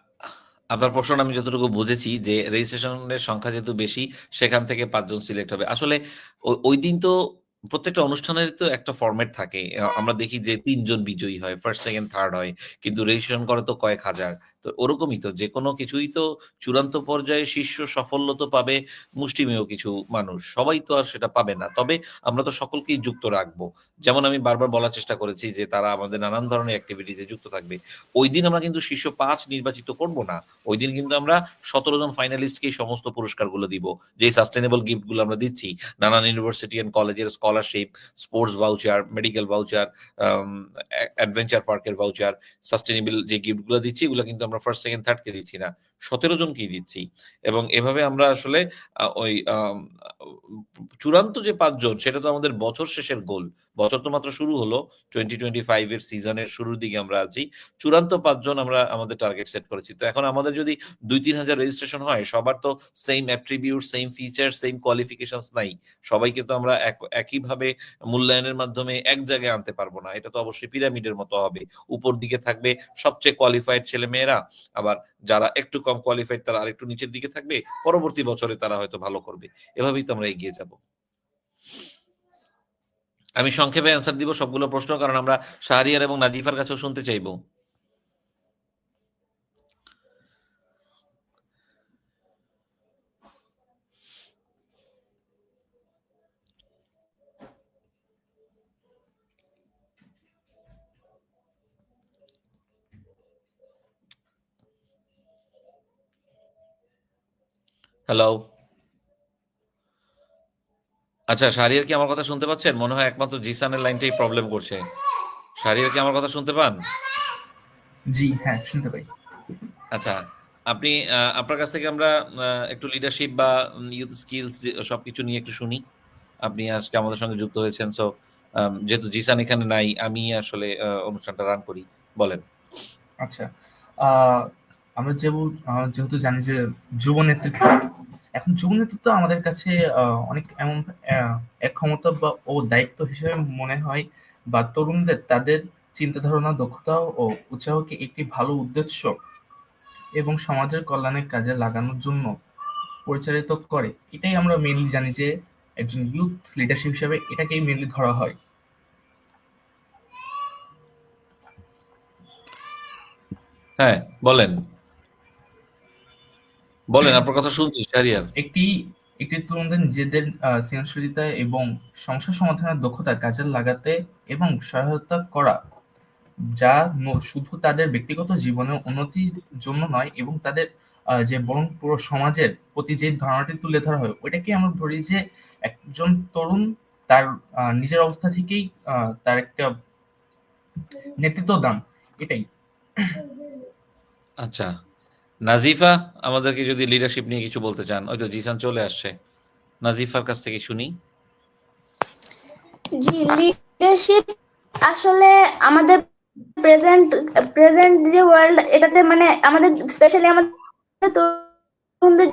আপনার প্রশ্নটা আমি যতটুকু বুঝেছি যে রেজিস্ট্রেশনের সংখ্যা যেহেতু বেশি, সেখান থেকে 5 জন সিলেক্ট হবে। আসলে ওই দিন তো প্রত্যেকটা অনুষ্ঠানের তো একটা ফরম্যাট থাকে। আমরা দেখি যে ৩ জন বিজয়ী হয়, ফার্স্ট, সেকেন্ড, থার্ড হয়। কিন্তু রেজিস্ট্রেশন করে তো কয়েক হাজার। তো ওরকমই তো যেকোনো কিছুই তো চূড়ান্ত পর্যায়ে শীর্ষ সাফল্য তো পাবে মুষ্টিমেয় কিছু মানুষ। সবাই তো আর সেটা পাবে না। তবে আমরা তো সকলকেই যুক্ত রাখবো। যেমন আমি বারবার বলার চেষ্টা করেছি যে তারা আমাদের নানান ধরনের এক্টিভিটিস এ যুক্ত থাকবে। ঐদিন আমরা কিন্তু শীর্ষ ৫ নির্বাচিত করব না। ঐদিন কিন্তু আমরা ১৭ জন ফাইনালিস্টকেই সমস্ত পুরস্কারগুলো দিব। যেই সাস্টেইনেবল গিফট গুলো আমরা দিচ্ছি, নানান ইউনিভার্সিটি অ্যান্ড কলেজের scholarship, sports voucher, medical voucher, um adventure পার্কের ভাউচার, সাস্টেইনেবল যে গিফট গুলো দিচ্ছি, এগুলো কিন্তু আমরা ফার্স্ট, সেকেন্ড, থার্ড কে দিচ্ছি না। ১৭ জনকেই দিচ্ছি। এবং এভাবে আমরা আসলে ওই চূড়ান্ত যে ৫ জন, সেটা তো আমাদের বছর শেষের গোল। বছর তো মাত্র শুরু হলো। 2025 এর সিজনের শুরুর দিকে আমরা আছি। চূড়ান্ত ৫ জন আমরা আমাদের টার্গেট সেট করেছি। তো এখন আমাদের যদি ২-৩ হাজার রেজিস্ট্রেশন হয়, সবার তো same attribute, same feature, same qualifications নাই। সবাইকে তো আমরা একইভাবে মূল্যায়নের মাধ্যমে এক জায়গায় আনতে পারব না। এটা তো অবশ্যই পিরামিডের মতো হবে। উপর দিকে থাকবে সবচেয়ে কোয়ালিফাইড ছেলেমেয়েরা, আবার যারা একটু কম কোয়ালিফাইড তারা আরেকটু নিচের দিকে থাকবে। পরবর্তী বছরে তারা হয়তো ভালো করবে। এভাবেই তো আমরা এগিয়ে যাব। আমি সংক্ষেপে অ্যান্সার দিব সবগুলো প্রশ্ন, কারণ আমরা শাহরিয়ার এবং নাজিফার কাছেও শুনতে চাইব। হ্যালো? আচ্ছা, শাহরিয়ার কি আমার কথা শুনতে পাচ্ছেন? মনে হয় একমাত্র জিসানের লাইনটাই প্রবলেম করছে। শাহরিয়ার কি আমার কথা শুনতে পান? জি হ্যাঁ, শুনতে পাই। আচ্ছা, আপনি আপনার কাছ থেকে আমরা একটু লিডারশিপ বা ইউথ স্কিলস সবকিছু নিয়ে একটু শুনি। আপনি আজকে আমাদের সঙ্গে যুক্ত হয়েছেন। সো যেহেতু জিসান এখানে নাই, আমি আসলে অনুষ্ঠানটা রান করি। বলেন। আচ্ছা, আমরা যেহেতু জানি যে যুব নেতৃত্ব, এখন যুব নেতৃত্ব আমাদের কাছে অনেক এমন এক ক্ষমতা বা ও দায়িত্ব হিসেবে মনে হয়, বা তরুণদের তাদের চিন্তা ধারণা, দক্ষতা ও উৎসাহকে একটি ভালো উদ্দেশ্য এবং সমাজের কল্যাণের কাজে লাগানোর জন্য পরিচালিত করে। এটাই আমরা মেইনলি জানি যে একজন ইউথ লিডারশিপ হিসেবে এটাকেই মেইনলি ধরা হয়। হ্যাঁ, বলেন। বলেন, আপনার কথা শুনছি শাহরিয়ার। একটি একটি তরুণদের নিজেদের সৃজনশীলতা এবং সমস্যা সমাধানের দক্ষতা কাজে লাগাতে এবং সহায়তা করা, যা শুধু তাদের ব্যক্তিগত জীবনের উন্নতির জন্য নয়, এবং তাদের যে বরং পুরো সমাজের প্রতি যে ধারণাটি তুলে ধরা হয়, ওইটাকে আমরা ধরি যে একজন তরুণ তার নিজের অবস্থা থেকেই তার একটা নেতৃত্ব দান, এটাই। আচ্ছা, নাজিফা আমাদেরকে যদি লিডারশিপ নিয়ে কিছু বলতে চান। ওই তো জিসান চলে আসছে। নাজিফার কাছ থেকে শুনি। জি, লিডারশিপ আসলে আমাদের প্রেজেন্ট প্রেজেন্ট যে ওয়ার্ল্ড, এটাতে মানে আমাদের স্পেশালি আমাদের তরুণদের।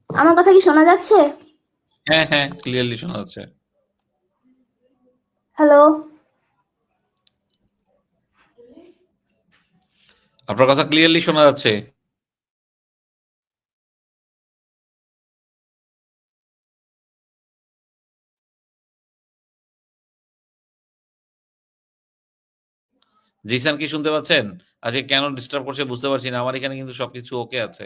আমার কথা কি শোনা যাচ্ছে? হ্যাঁ, হ্যাঁ, ক্লিয়ারলি শোনা যাচ্ছে। হ্যালো? আপনার কথা ক্লিয়ারলি শোনা যাচ্ছে। জিসান কি শুনতে পাচ্ছেন? আজকে কেন ডিস্টার্ব করছে বুঝতে পারছি না। আমার এখানে কিন্তু সবকিছু ওকে আছে।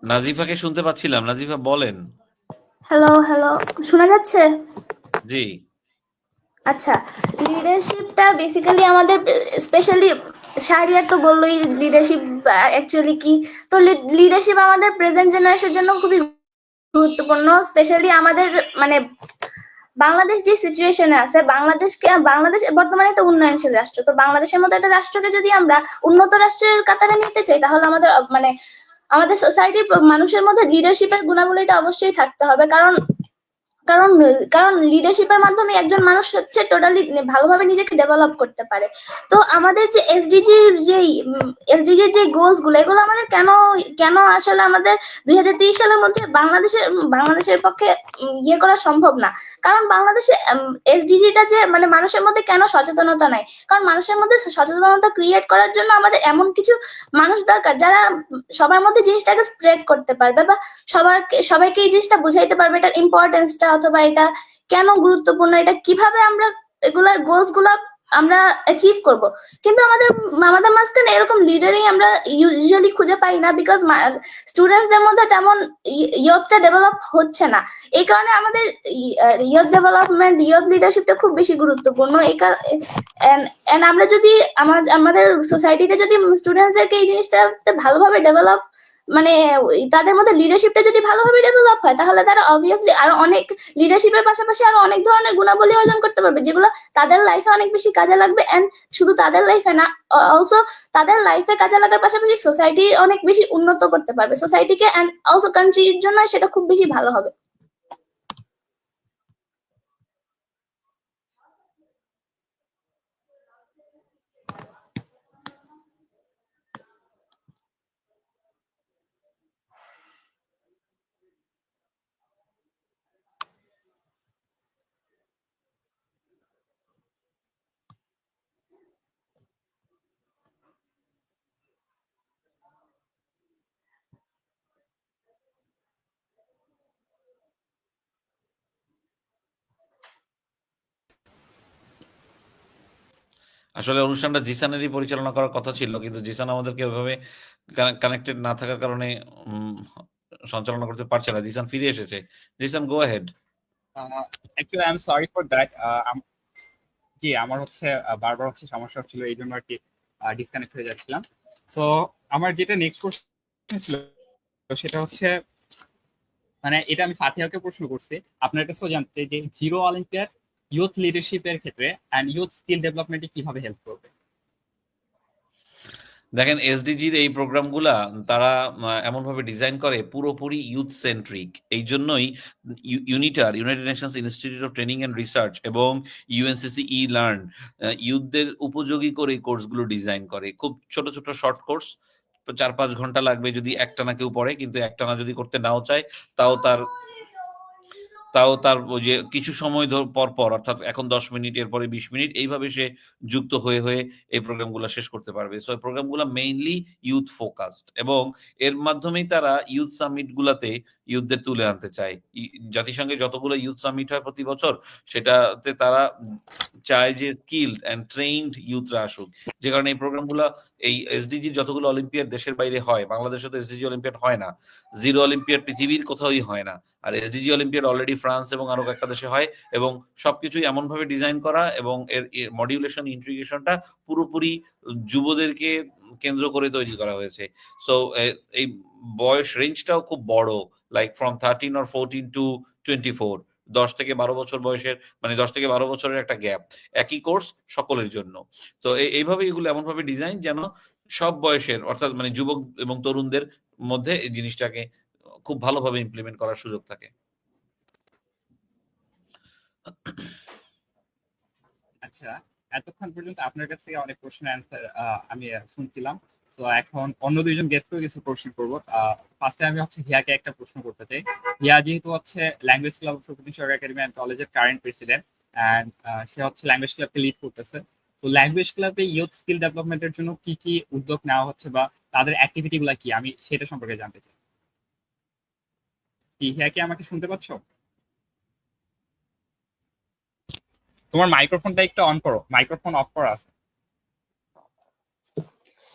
নাজিফাকে শুনতে পাচ্ছিলাম। নাজিফা বলেন। হ্যালো হ্যালো, শোনা যাচ্ছে? জি। আচ্ছা, লিডারশিপটা বেসিক্যালি আমাদের, স্পেশালি শাহরিয়ার তো বললোই লিডারশিপ অ্যাকচুয়ালি কি। তো লিডারশিপ আমাদের প্রেজেন্ট জেনারেশনের জন্য খুবই গুরুত্বপূর্ণ, স্পেশালি আমাদের মানে বাংলাদেশ যে সিচুয়েশনে আছে, বাংলাদেশ বর্তমানে একটা উন্নয়নশীল রাষ্ট্র। তো বাংলাদেশের মতো একটা রাষ্ট্রকে যদি আমরা উন্নত রাষ্ট্রের কাতারে নিতে চাই, তাহলে আমাদের মানে আমাদের সোসাইটির মানুষের মধ্যে লিডারশিপের গুণাবলীটা অবশ্যই থাকতে হবে। কারণ কারণ কারণ লিডারশিপের মাধ্যমে একজন মানুষ হচ্ছে টোটালি ভালোভাবে নিজেকে ডেভেলপ করতে পারে। তো আমাদের যে এসডিজির যে গোলস গুলো, এগুলো আমাদের কেন কেন আসলে আমাদের 2030 সালের মধ্যে বাংলাদেশের পক্ষে ইয়ে করা সম্ভব না। কারণ বাংলাদেশে এসডিজিটা যে মানে মানুষের মধ্যে কেন সচেতনতা নাই, কারণ মানুষের মধ্যে সচেতনতা ক্রিয়েট করার জন্য আমাদের এমন কিছু মানুষ দরকার যারা সবার মধ্যে জিনিসটাকে স্প্রেড করতে পারবে, বা সবাইকে এই জিনিসটা বুঝাইতে পারবে এটার ইম্পর্টেন্সটা, অথবা এটা কেন গুরুত্বপূর্ণ, এটা কিভাবে আমরা এগুলার গোলস গুলা আমরা অ্যাচিভ করব। কিন্তু আমাদের আমাদের মাঝখানে এরকম লিডারই আমরা ইউজুয়ালি খুঁজে পাই না, বিকজ স্টুডেন্টসদের মধ্যে তেমন ইয়তটা ডেভেলপ হচ্ছে না। এই কারণে আমাদের ইয়ত ডেভেলপমেন্ট, ইয়ত লিডারশিপটা খুব বেশি গুরুত্বপূর্ণ। এই কারণে আমরা যদি আমাদের সোসাইটিতে যদি স্টুডেন্টসদেরকে এই জিনিসটা ভালোভাবে ডেভেলপ মানে তাদের মধ্যে লিডারশিপটা যদি ভালোভাবে ডেভেলপ হয়, তাহলে তারা অবভিয়াসলি আরো অনেক লিডারশিপের পাশাপাশি আরো অনেক ধরনের গুণাবলী অর্জন করতে পারবে, যেগুলো তাদের লাইফে অনেক বেশি কাজে লাগবে। এন্ড শুধু তাদের লাইফে না, অলসো তাদের লাইফে কাজে লাগার পাশাপাশি সোসাইটি অনেক বেশি উন্নত করতে পারবে সোসাইটিকে, এন্ড অলসো কান্ট্রির জন্য সেটা খুব বেশি ভালো হবে। আসলে অনুষ্ঠানটা জিসানেরই পরিচালনা করার কথা ছিল। কিন্তু জিসান আমাদেরকে ওইভাবে কানেক্টেড না থাকার কারণে উম সঞ্চালনা করতে পারছে না। জিসান ফিরে এসেছে। Zisan go ahead. Actually I am sorry for that. জি, আমার হচ্ছে বারবার হচ্ছে সমস্যা হচ্ছিল, এই জন্য আর কি ডিসকানেক্ট হয়ে যাচ্ছিলাম। তো আমার যেটা নেক্সট কোশ্চেন ছিল সেটা হচ্ছে, মানে এটা আমি ফাতিহাকে প্রশ্ন করছি, আপনার কাছেও জানতে যে জিরো অলিম্পিয়াড ইউথ লিডারশিপের ক্ষেত্রে অ্যান্ড ইউথ স্কিল ডেভেলপমেন্টে কিভাবে হেল্প করবে? দেখেন এসডিজির এই প্রোগ্রামগুলা তারা এমনভাবে ডিজাইন করে পুরোপুরি ইউথ সেন্ট্রিক। এই জন্যই UNITAR, United Nations Institute of Training and Research এবং ইউএনসিসি ই লার্ন ইউথদের উপযোগী করে কোর্সগুলো ডিজাইন করে। খুব ছোট ছোট শর্ট কোর্স, 4-5 ঘন্টা লাগবে যদি একটানা কেউ পড়ে, কিন্তু একটানা যদি করতে নাও চায় তাও তার ওই যে কিছু সময় পর পর, অর্থাৎ এখন 10 মিনিট, এরপরে 20 মিনিট, এইভাবে সে যুক্ত হয়ে এই প্রোগ্রামগুলো শেষ করতে পারবে। সো এই প্রোগ্রামগুলো মেইনলি ইউথ ফোকাসড এবং এর মাধ্যমেই তারা ইউথ সামিট গুলাতে ইউথদের তুলে আনতে চায়। জাতিসংঘে যতগুলো ইউথ সামিট হয় প্রতি বছর, সেটাতে তারা চায় যে স্কিলড অ্যান্ড ট্রেইনড ইউথরা আসুক। যে কারণে এই প্রোগ্রামগুলো, এই এসডিজি যতগুলো অলিম্পিয়াড দেশের বাইরে হয়, বাংলাদেশে তো এসডিজি অলিম্পিয়াড হয় না। জিরো অলিম্পিয়াড পৃথিবীর কোথাওই হয় না। আর এসডিজি অলিম্পিয়াড অলরেডি ফ্রান্স এবং আরো কয়েকটা দেশে হয়, এবং সবকিছুই এমন ভাবে ডিজাইন করা এবং এর মডিউলেশন ইন্টিগ্রেশনটা পুরোপুরি যুবদেরকে কেন্দ্র করে তৈরি করা হয়েছে। সো এই বয়স রেঞ্জটাও খুব বড়, লাইক ফ্রম 13 or 14 to 24, 10 থেকে 12 বছর বয়সের, মানে 10 থেকে 12 বছরের একটা গ্যাপ। একই কোর্স সকলের জন্য। তো এইভাবে এগুলো এমন ভাবে ডিজাইন যেন সব বয়সের, অর্থাৎ মানে যুবক এবং তরুণদের মধ্যে এই জিনিসটাকে খুব ভালোভাবে ইমপ্লিমেন্ট করার সুযোগ থাকে। আচ্ছা, এতক্ষণ পর্যন্ত আপনার কাছ থেকে অনেক প্রশ্নের অ্যান্সার আমি শুনছিলাম। তো এখন অন্য দুইজন গেস্টকেও কিছু প্রশ্ন করবো। ফার্স্টে আমি হচ্ছে হিয়াকে একটা প্রশ্ন করতে চাই। হিয়া যেহেতু হচ্ছে ল্যাঙ্গুয়েজ ক্লাব অফ শফিউদ্দিন সরকারি একাডেমি অ্যান্ড কলেজের কারেন্ট প্রেসিডেন্ট, অ্যান্ড সে হচ্ছে ল্যাঙ্গুয়েজ ক্লাবকে লিড করতেছে। তো ল্যাঙ্গুয়েজ ক্লাবে ইউথ স্কিল ডেভেলপমেন্টের জন্য কি কি উদ্যোগ নেওয়া হচ্ছে বা তাদের অ্যাক্টিভিটি গুলা কি, আমি সেটা সম্পর্কে জানতে চাই। কি আমাকে শুনতে পাচ্ছ? তোমার মাইক্রোফোনটা একটু অন করো, মাইক্রোফোন অফ করা আছে।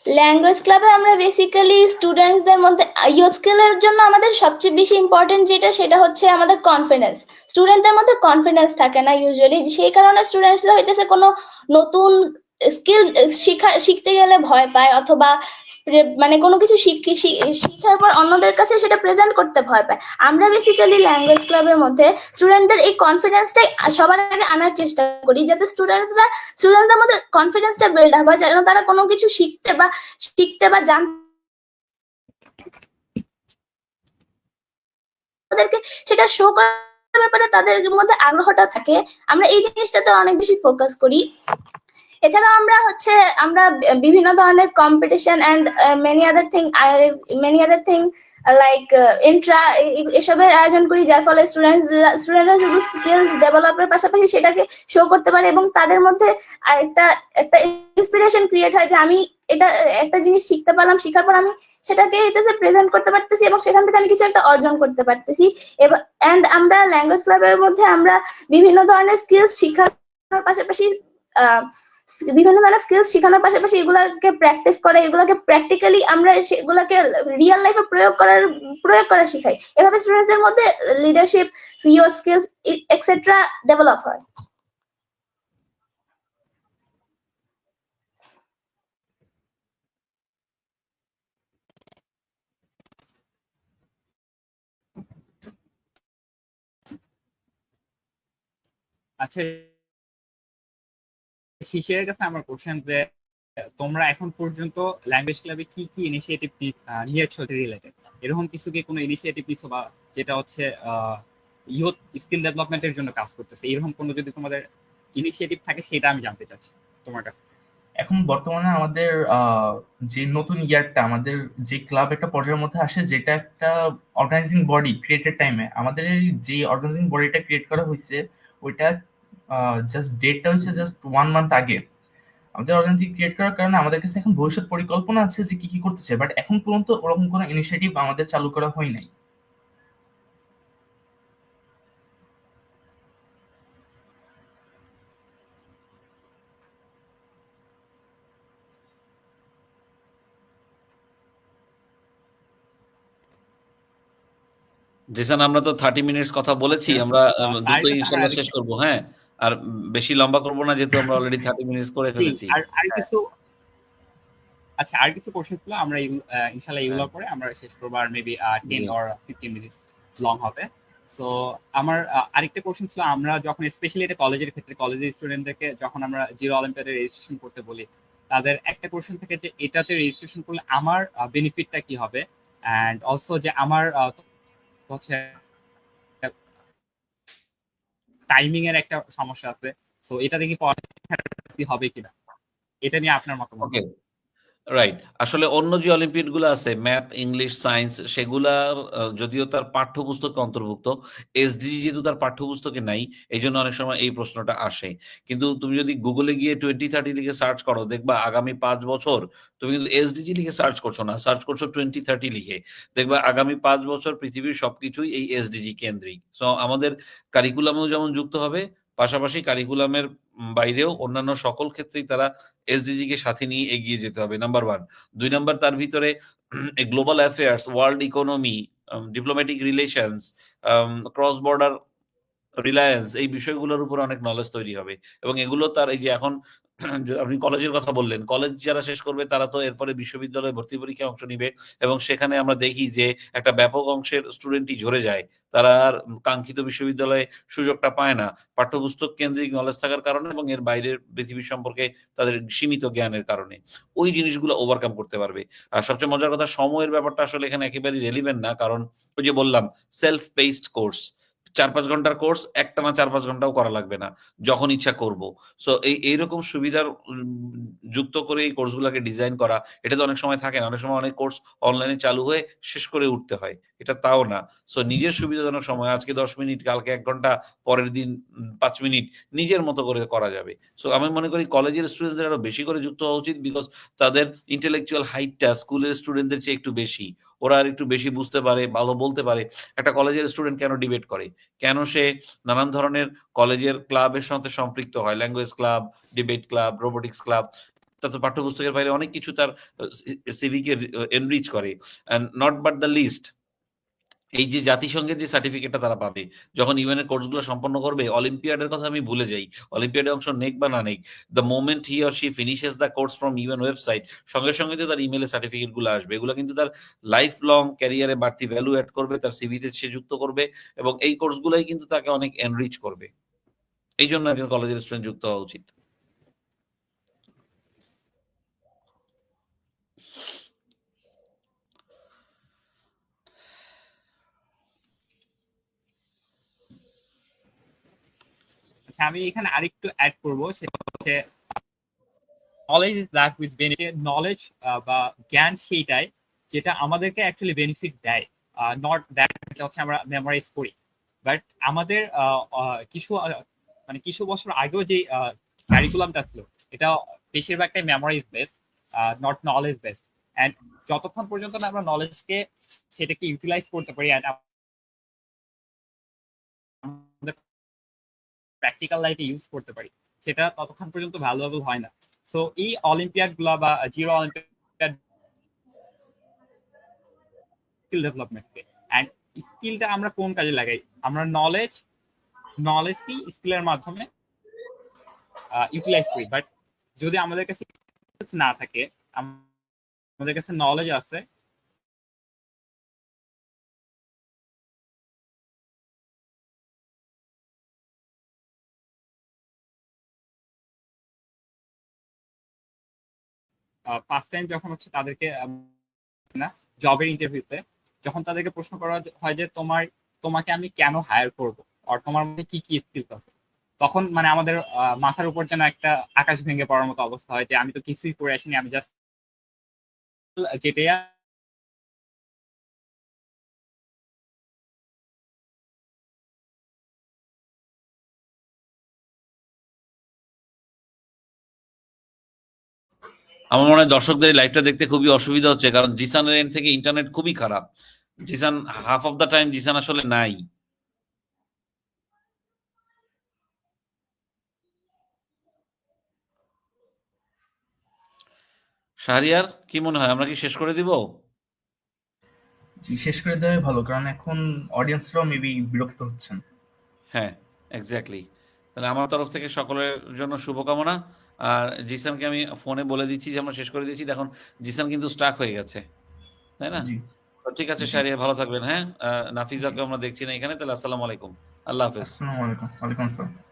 ল্যাঙ্গুয়েজ ক্লাবে আমরা বেসিক্যালি স্টুডেন্টসদের মধ্যে ইয়ুথ স্কিলের জন্য আমাদের সবচেয়ে বেশি ইম্পর্টেন্ট যেটা সেটা হচ্ছে আমাদের কনফিডেন্স। স্টুডেন্টদের মধ্যে কনফিডেন্স থাকে না ইউজুয়ালি, সেই কারণে স্টুডেন্টসরা হইতেছে কোনো নতুন স্কিল শিখতে গেলে ভয় পায়, অথবা মানে কোনো কিছু শিখার পর অন্যদের কাছে সেটা প্রেজেন্ট করতে ভয় পায়। আমরা বেসিক্যালি ল্যাঙ্গুয়েজ ক্লাবের মধ্যে স্টুডেন্টদের এই কনফিডেন্সটাই সবার আগে আনার চেষ্টা করি, যাতে স্টুডেন্টদের মধ্যে কনফিডেন্সটা বিল্ড আপ হয়, যেন তারা কোনো কিছু শিখতে বা জানতে তাদেরকে সেটা শো করার ব্যাপারে তাদের মধ্যে আগ্রহটা থাকে। আমরা এই জিনিসটাতে অনেক বেশি ফোকাস করি। এছাড়াও আমরা বিভিন্ন ধরনের competition and many other thing like intra এসবের আয়োজন করি, যার ফলে স্টুডেন্টরা শুধু স্কিলস ডেভেলপের পাশাপাশি সেটাকে শো করতে পারে এবং তাদের মধ্যে একটা ইন্সপিরেশন ক্রিয়েট হয় যে আমি এটা একটা জিনিস শিখতে পারলাম, শিখার পর আমি সেটাকে প্রেজেন্ট করতে পারতেছি এবং সেখান থেকে আমি কিছু একটা অর্জন করতে পারতেছি। এন্ড আমরা ল্যাঙ্গুয়েজ ক্লাবের মধ্যে আমরা বিভিন্ন ধরনের স্কিলস শেখানোর পাশাপাশি এগুলাকে প্র্যাকটিস করে, এগুলাকে প্র্যাকটিক্যালি আমরা সেগুলাকে রিয়েল লাইফে প্রয়োগ করা শিখাই। এভাবে স্টুডেন্টদের মধ্যে leadership, CEO skills etcetera develop হয়। আচ্ছা, শিশিরের কাছে আমার কোশ্চেন যে তোমরা এখন পর্যন্ত ল্যাঙ্গুয়েজ ক্লাবে কি কি ইনিশিয়েটিভ নিয়েছো রিলেটেড? এরকম কিছু কি কোনো ইনিশিয়েটিভ নিছো বা যেটা হচ্ছে ইউথ স্কিল ডেভেলপমেন্টের জন্য কাজ করতেছে, এরকম কোনো যদি তোমাদের ইনিশিয়েটিভ থাকে সেটা আমি জানতে চাচ্ছি তোমার কাছে। এখন বর্তমানে আমাদের যে নতুন ইয়ারটা আমাদের যে ক্লাব একটা পর্যায়ের মধ্যে আসে, যেটা একটা অর্গানাইজিং বডি ক্রিয়েটেড টাইমে আমাদের যে অর্গানাইজিং বডিটা ক্রিয়েট করা হয়েছে ওইটা জাস্ট ডেটটা হচ্ছে জাস্ট 1 মান্থ আগে। আমাদের অর্গানাইজিং ক্রিয়েট করার কারণে আমাদের কাছে এখন ভবিষ্যৎ পরিকল্পনা আছে যে কি কি করতে চাই, বাট এখন পর্যন্ত ওরকম কোনো ইনিশিয়েটিভ আমাদের চালু করা হয় নাই। জিসান, আমরা তো 30 মিনিটস কথা বলেছি, আমরা দ্রুত ইনশাআল্লাহ শেষ করব। হ্যাঁ, আর বেশি লম্বা করব না, যেহেতু আমরা অলরেডি 30 মিনিটস করে ফেলেছি। আর কিছু আচ্ছা, আর কিছু কোশ্চেন ছিল, আমরা ইনশাআল্লাহ এগুলো পরে আমরা শেষ করব, আর মেবি 10 অর 15 মিনিটস লং হবে। সো আমার আরেকটা কোশ্চেন ছিল, আমরা যখন স্পেশালি এটা কলেজের ক্ষেত্রে কলেজের স্টুডেন্টদেরকে যখন আমরা জিরো অলিম্পিয়াডে রেজিস্ট্রেশন করতে বলি, তাদের একটা কোশ্চেন থাকে যে এটাতে রেজিস্ট্রেশন করলে আমার বেনিফিটটা কি হবে, এন্ড অলসো যে আমার হচ্ছে টাইমিং এর একটা সমস্যা আছে, সো এটা দেখি পড়াশোনা হবে কিনা, এটা নিয়ে আপনার মতামত। ওকে, রাইট। আসলে অন্য যে অলিম্পিয়াড গুলো আছে, ম্যাথ, ইংলিশ, সায়েন্স, সেগুলার যদিও তার পাঠ্যপুস্তকে অন্তর্ভুক্ত, এসডিজি যেহেতু তার পাঠ্যপুস্তকে নাই, এই জন্য অনেক সময় এই প্রশ্নটা আসে। কিন্তু তুমি যদি গুগলে গিয়ে 2030 লিখে সার্চ করো, দেখবা আগামী 5 বছর তুমি কিন্তু এসডিজি লিখে সার্চ করছো না, সার্চ করছো 2030 লিখে। দেখবা আগামী 5 বছর পৃথিবীর সবকিছুই এই এসডিজি কেন্দ্রিক। সো আমাদের কারিকুলামেও যেমন যুক্ত হবে, পাশাপাশি কারিকুলামের বাইরেও অন্যান্য সকল ক্ষেত্রেই তারা এসডিজি কে সাথে নিয়ে এগিয়ে যেতে হবে, নাম্বার 1। 2 নাম্বার, তার ভিতরে global affairs, world economy, diplomatic relations, cross border Reliance, এই বিষয়গুলোর উপর অনেক নলেজ তৈরি হবে। এবং এগুলো তার এই যে এখন আপনি কলেজের কথা বললেন, কলেজ যারা শেষ করবে তারা তো এরপরে বিশ্ববিদ্যালয়ে ভর্তি পরীক্ষায় অংশ নিবে, এবং সেখানে আমরা দেখি যে একটা ব্যাপক অংশের স্টুডেন্টই ঝরে যায়, তারা আর কাঙ্ক্ষিত বিশ্ববিদ্যালয়ে সুযোগটা পায় না, পাঠ্যপুস্তক কেন্দ্রিক নলেজ থাকার কারণে এবং এর বাইরের পৃথিবী সম্পর্কে তাদের সীমিত জ্ঞানের কারণে। ওই জিনিসগুলো ওভারকাম করতে পারবে। আর সবচেয়ে মজার কথা, সময়ের ব্যাপারটা আসলে এখানে একেবারেই রেলিভেন্ট না, কারণ ওই যে বললাম সেলফ পেসড কোর্স, 4-5 ঘন্টার কোর্স একটানা 4-5 ঘন্টাও করা লাগবে না, যখন ইচ্ছা করব। সো এইরকম সুবিধার যুক্ত করে এই কোর্সগুলোকে ডিজাইন করা, এটা তো অনেক সময় থাকে না, অনেক সময় অনেক কোর্স অনলাইনে চালু হয়ে শেষ করে উঠতে হয়, এটা তাও না। সো নিজের সুবিধাজনক সময়, আজকে 10 মিনিট, কালকে 1 ঘন্টা, পরের দিন 5 মিনিট, নিজের মতো করে করা যাবে। সো আমি মনে করি কলেজের স্টুডেন্টদের আরো বেশি করে যুক্ত হওয়া উচিত, বিকজ তাদের ইন্টেলেকচুয়াল হাইটটা স্কুলের স্টুডেন্টদের চেয়ে একটু বেশি। ওরা আর একটু বেশি বুঝতে পারে, ভালো বলতে পারে। একটা কলেজের স্টুডেন্ট কেন ডিবেট করে? কেন সে নানান ধরনের কলেজের ক্লাবের সাথে সম্পৃক্ত হয়? Language club, debate club, robotics club. তার পাঠ্যপুস্তকের বাইরে অনেক কিছু তার সিভিকে এনরিচ করে। And not but the list, এই যে জাতিসংঘের যে সার্টিফিকেটটা তারা পাবে যখন ইউএন এর কোর্সগুলো সম্পন্ন করবে, অলিম্পিয়াডের কথা আমি ভুলে যাই। অলিম্পিয়াডে অংশ নেক বা না নেক, the moment he or she finishes the course from UN website, সঙ্গে সঙ্গে যে তার ইমেলে সার্টিফিকেট গুলো আসবে, এগুলো কিন্তু তার লাইফ লং ক্যারিয়ারে বাড়তি ভ্যালু অ্যাড করবে, তার সিভিতে সে যুক্ত করবে, এবং এই কোর্সগুলোই কিন্তু তাকে অনেক এনরিচ করবে। এই জন্য একজন কলেজের স্টুডেন্ট যুক্ত হওয়া উচিত। আচ্ছা, আমি এখানে আরেকটু অ্যাড করবো, সেটা হচ্ছে knowledge is that which benefit. Knowledge বা জ্ঞান সেইটাই যেটা আমাদেরকে অ্যাকচুয়ালি বেনিফিট দেয়, নট দ্যাট হচ্ছে আমরা মেমোরাইজ করি। বাট আমাদের কিছু বছর আগেও যে ক্যারিকুলামটা ছিল, এটা বেশিরভাগটাই memorize based, not knowledge based. And যতক্ষণ পর্যন্ত না আমরা নলেজকে সেটাকে ইউটিলাইজ করতে পারি অ্যান্ড আমাদের প্র্যাকটিক্যাল লাইফে ইউজ করতে পারি, সেটা ততক্ষণ পর্যন্ত ভ্যালুয়েবল হয় না। সো এই অলিম্পিয়াড গুলা বা জিরো অলিম্পিয়াড স্কিল ডেভেলপমেন্টকে, অ্যান্ড স্কিলটা আমরা কোন কাজে লাগাই? আমরা নলেজকে স্কিলের মাধ্যমে ইউটিলাইজ করি। বাট যদি আমাদের কাছে না থাকে, আমাদের কাছে নলেজ আছে, ফার্স্ট টাইম যখন হচ্ছে তাদেরকে না জবের ইন্টারভিউতে যখন তাদেরকে প্রশ্ন করা হয় যে তোমাকে আমি কেন হায়ার করবো, আর তোমার মধ্যে কি কি স্কিলস আছে, তখন মানে আমাদের মাথার উপর যেন একটা আকাশ ভেঙে পড়ার মতো অবস্থা হয় যে আমি তো কিছুই করে আসিনি, আমি জাস্ট যেটাই আমার মনে হয় দর্শকদের এই লাইভটা দেখতে খুবই অসুবিধা হচ্ছে, কারণ জিসানের এন্ড থেকে ইন্টারনেট খুবই খারাপ। Zisan half of the time Zisan আসলে নাই। শাহরিয়ার, কি মনে হয় আমরা কি শেষ করে দিব? জি, শেষ করে দেওয়াই ভালো, কারণ এখন অডিয়েন্সরাও মেবি বিরক্ত হচ্ছেন। হ্যাঁ, এক্স্যাক্টলি। তাহলে আমার তরফ থেকে সকলের জন্য শুভকামনা। আর জিসানকে আমি ফোনে বলে দিচ্ছি যে আমরা শেষ করে দিয়েছি। এখন জিসান কিন্তু স্টাক হয়ে গেছে, তাই না? জি, তো ঠিক আছে জি, শাহরিয়ার, ভালো থাকবেন। হ্যাঁ, জি। নাফিজাকে আমরা দেখছি না এখানে, তাহলে আসসালামু আলাইকুম, আল্লাহ হাফেজ। আসসালামু আলাইকুম। ওয়ালাইকুম আসসালাম।